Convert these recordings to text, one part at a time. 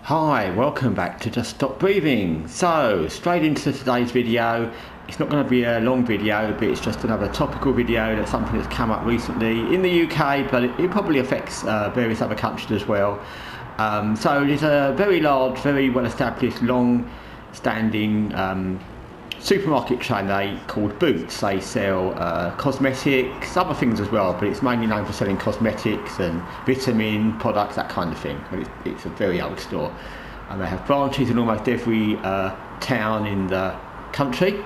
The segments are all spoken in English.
Hi, welcome back to Just Stop Breathing. So, straight into today's video. It's not going to be a long video, but it's just another topical video. That's something that's come up recently in the UK, but it probably affects various other countries as well. So there's a very large, very well established, long standing supermarket chain called Boots. They sell cosmetics, other things as well, but it's mainly known for selling cosmetics and vitamin products, that kind of thing. It's a very old store, and they have branches in almost every town in the country.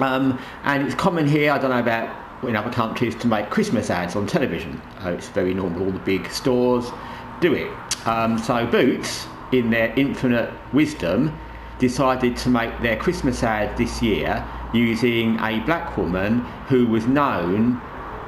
And it's common here, I don't know about in other countries, to make Christmas ads on television. It's very normal, all the big stores do it. So Boots, in their infinite wisdom, decided to make their Christmas ad this year using a black woman who was known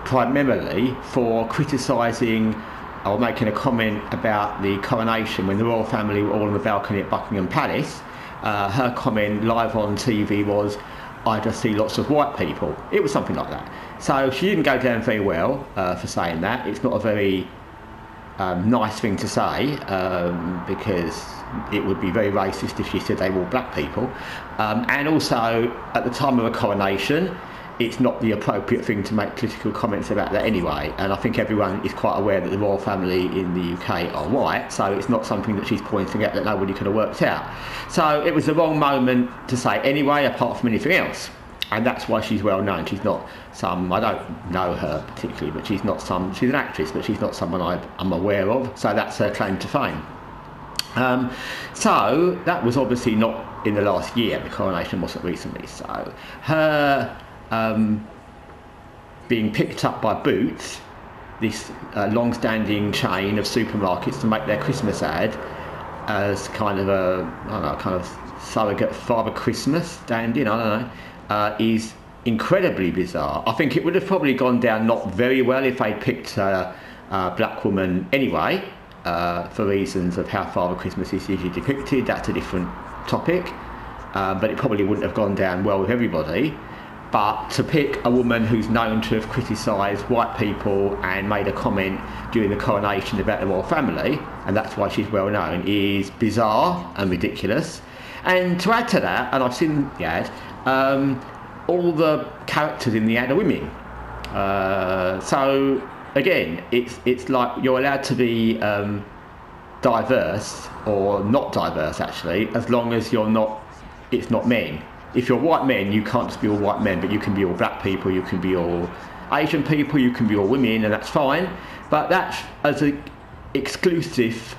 primarily for criticising or making a comment about the coronation when the royal family were all on the balcony at Buckingham Palace. Her comment live on TV was, "I just see lots of white people." It was something like that. So she didn't go down very well for saying that. It's not a very nice thing to say, because it would be very racist if she said they were all black people, and also at the time of a coronation it's not the appropriate thing to make political comments about that anyway, and I think everyone is quite aware that the royal family in the UK are white, so it's not something that she's pointing at that nobody could have worked out. So it was the wrong moment to say anyway, apart from anything else. And that's why she's well known. She's not I don't know her particularly, but she's an actress, but she's not someone I'm aware of, so that's her claim to fame. So that was obviously not in the last year, the coronation wasn't recently, so her being picked up by Boots, this long-standing chain of supermarkets, to make their Christmas ad as kind of a surrogate Father Christmas stand-in, is incredibly bizarre. I think it would have probably gone down not very well if they'd picked a black woman anyway, for reasons of how Father Christmas is usually depicted. That's a different topic, but it probably wouldn't have gone down well with everybody. But to pick a woman who's known to have criticised white people and made a comment during the coronation about the royal family, and that's why she's well known, is bizarre and ridiculous. And to add to that, and I've seen the ad, all the characters in the ad are women. So again, it's like you're allowed to be diverse, or not diverse actually, as long as it's not men. If you're white men, you can't just be all white men, but you can be all black people, you can be all Asian people, you can be all women, and that's fine. But that's as exclusive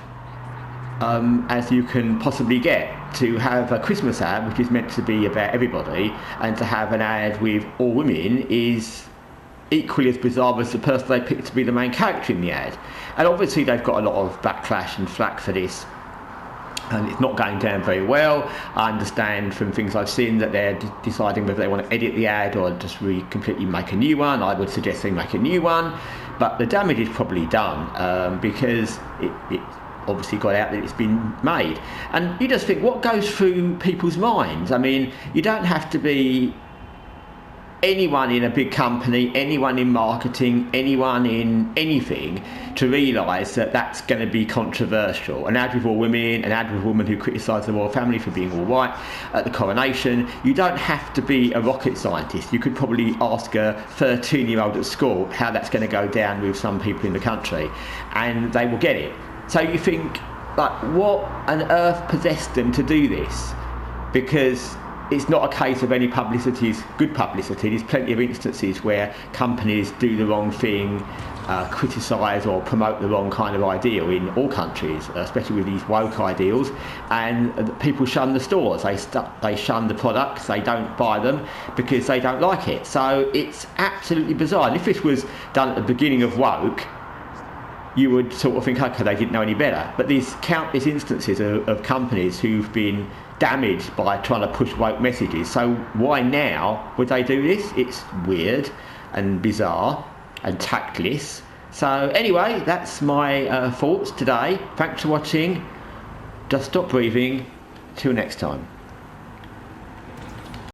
as you can possibly get, to have a Christmas ad which is meant to be about everybody, and to have an ad with all women is equally as bizarre as the person they picked to be the main character in the ad. And obviously they've got a lot of backlash and flack for this, and it's not going down very well. I understand from things I've seen that they're deciding whether they want to edit the ad or just completely make a new one. I would suggest they make a new one, but the damage is probably done, because it obviously got out that it's been made. And you just think, what goes through people's minds? I mean, you don't have to be anyone in a big company, anyone in marketing, anyone in anything to realise that that's going to be controversial. An ad with all women, an ad with a woman who criticised the royal family for being all white at the coronation. You don't have to be a rocket scientist. You could probably ask a 13-year-old at school how that's going to go down with some people in the country, and they will get it. So you think, like, what on earth possessed them to do this? Because it's not a case of any publicity is good publicity. There's plenty of instances where companies do the wrong thing, criticise or promote the wrong kind of ideal in all countries, especially with these woke ideals, and people shun the stores, they shun the products, they don't buy them because they don't like it. So it's absolutely bizarre. And if this was done at the beginning of woke, you would sort of think, okay, they didn't know any better. But there's countless instances of companies who've been damaged by trying to push woke messages. So why now would they do this? It's weird and bizarre and tactless. So anyway, that's my thoughts today. Thanks for watching. Just Stop Breathing. Till next time.